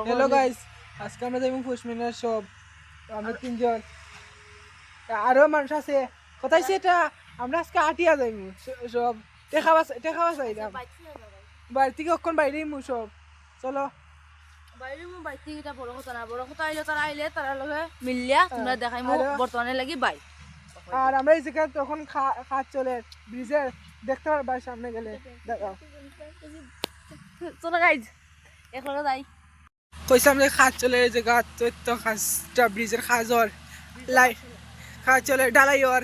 Hello guys, আজকে আমরা যাইব পুষ্মিনার সব। আমরা তিনজন, আরো মানুষ আছে। কোথায় সেটা আমরা আজকে আটিয়া যাইব সব। টেকাবা চাইলাম বাড়ি থেকে কখন বাইরে সব। চলো বাইরে মু বাইর থেকে এটা বড় কথা না, বড় কথা আইলে তারা লগে মিলিয়া তোমরা দেখাই মু বর্তমানে লাগি বাই। আর আমরা এই জায়গায় তখন খাট চলে ব্রিজের দেখতে পারবা সামনে গেলে দেখাও। চলো গাইজ এখন যাই। কইসাম যে খাট চলে এই জায়গা তো খাসটা ব্রিজের খাজর লাই খাট চলে ডালাই ওর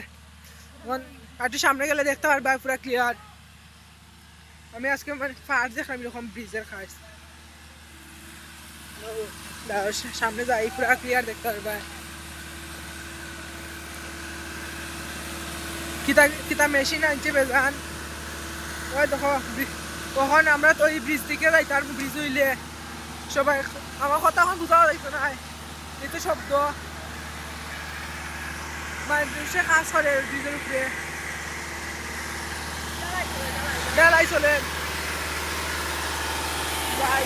একটু সামনে গেলে দেখতে পারবা পুরা ক্লিয়ার। আমি আজকে মানে ফার্স্ট দেখলাম এরকম ব্রিজের খাস, সামনে যাই পুরা ক্লিয়ার দেখতে পারবা। কিতা মেশিন আনছে বেজান। ওই দেখো কখন আমরা তো ওই ব্রিজ দিকে যাই, তার ব্রিজ হইলে সবাই আমার কথা এখন বুঝাও যাইতো না। এই তো শব্দ মানুষে কাজ করে ব্রিজের উপরে ডালাই চলে ভাই।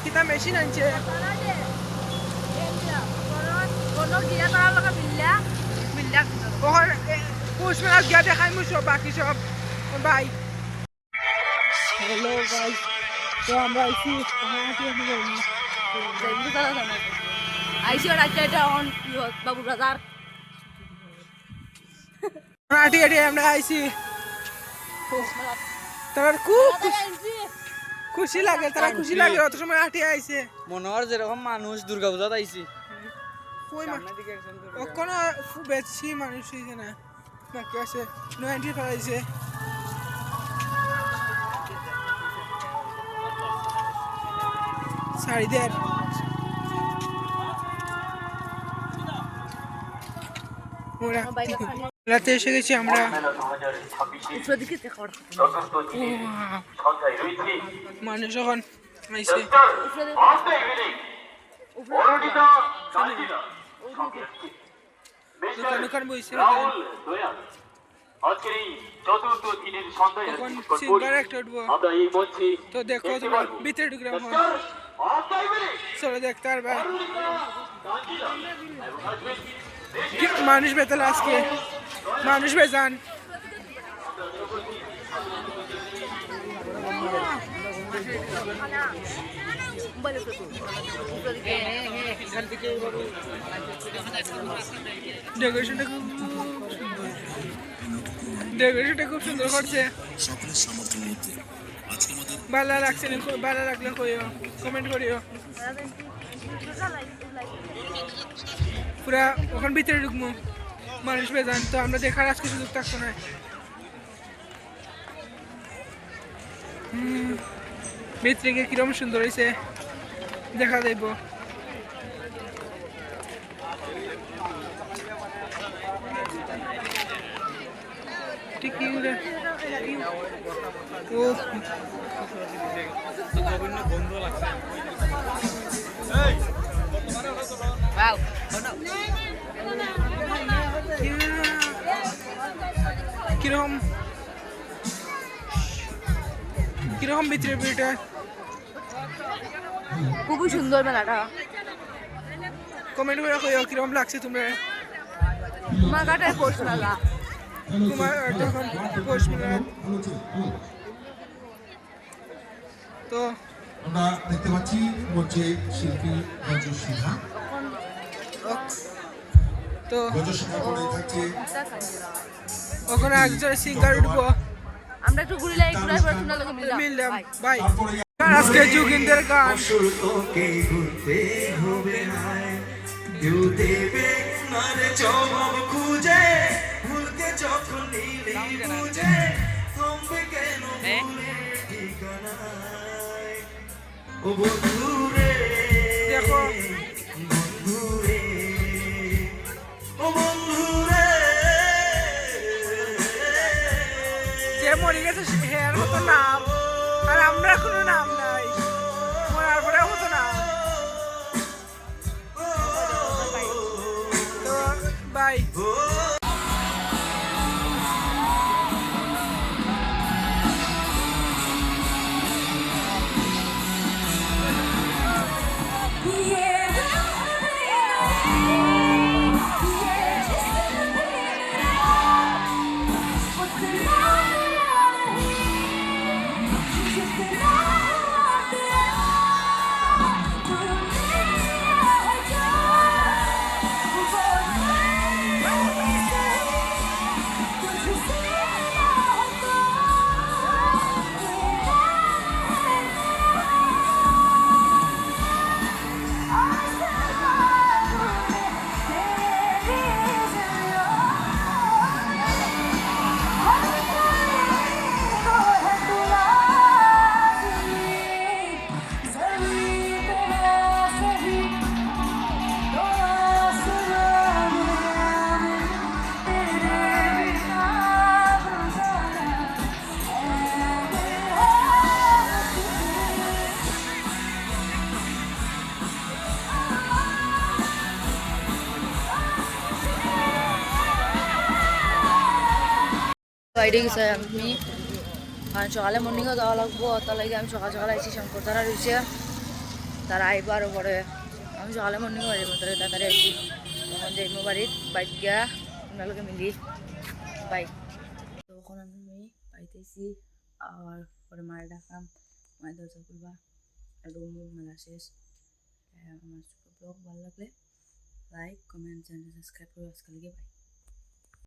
কিতা মেশিন আনছে পুষ্পনাথ গিয়া দেখাই সব বাকি সব ভাই। হ্যালো ভাই, তো আমরা আইছি আইসি রাজ্যটা অন বাবু বাজার আটি আটি আমরা আইছি। তার খুব খুশি লাগে, তারা খুশি লাগে অত সময় আটি আইছে। মনে হয় যেরকম মানুষ দুর্গা পূজাত আইছি ওখানে খুব বেশি মানুষ হয়েছে না, বাকি আছে 90 ফেলাইছে। শাড়িদের রাতে এসে গেছি আমরা। মানুষ এখন আইছে দোকান বইছে এখন সিঙ্গার একটা উঠবো। তো দেখো তোমার ভিতরে ঢুকলাম, চলো দেখতে পারবা মানুষ বেতাল আজকে মানুষ বেজান। ডেকোরেশনটা খুব সুন্দর করছে। ভালো লাগছে, ভালো লাগলে কইও, কমেন্ট করিও। পুরা ওখান ভিতরে ঢুকবো, মানুষ বেজান, তো আমরা দেখার আজকে সুযোগ থাকতো না। ভিতরে গিয়ে কিরকম সুন্দর হয়েছে দেখা যাইব। কিরকম কিরকম ভিতরে ভিড়টা খুবই সুন্দর মেলাটা। কমেন্ট করে কইও কিরকম লাগছে তোমরা। তোমার কাটায় পৌষ মেলা, তোমার যখন পৌষ মেলা। তো আমরা দেখতে পাচ্ছি মঞ্চে শিল্পী গজসিংহা। তো গজসিংহা করে থাকছে ওখানে একজন সিঙ্গার উঠবো, আমরা একটু ঘুরিলাই ঘুরাই পরে তোমরা লোকে মিললাম ভাই। আজকে যোগিন্দের গান খুঁজে ভুলকে যখন নিলে বুঝে থামবে কেন ঠিকানায় ও বন্ধুরে দেখো বন্ধুরে ও বন্ধুরে যে মরে গেছে হেয়ার মতো নাম, আর আমরা কোনো নাম নাই, মরার পরেও মতো নাম। তো ও বাইরে গেছে আমি কারণ সকালে মর্নিংও যাওয়া লাগবো তার লাগে আমি সকাল সকাল আইসি শঙ্কর তারা রয়েছে তারা আইব আরও পরে আমি সকালে মর্নিংও বাড়ির মতো তাড়াতাড়ি আইসি তখন যাইব বাড়ির বাইক গিয়া আপনালোকে মিলি বাইক তখন আমি পাইতেছি আর পরে মায়ের ডাকাম মায়ের দরজা খুলবা রুম মেলা শেষ আমার ব্লগ ভালো লাগলে লাইক কমেন্ট চ্যানেল সাবস্ক্রাইব করে আজকালকে বাই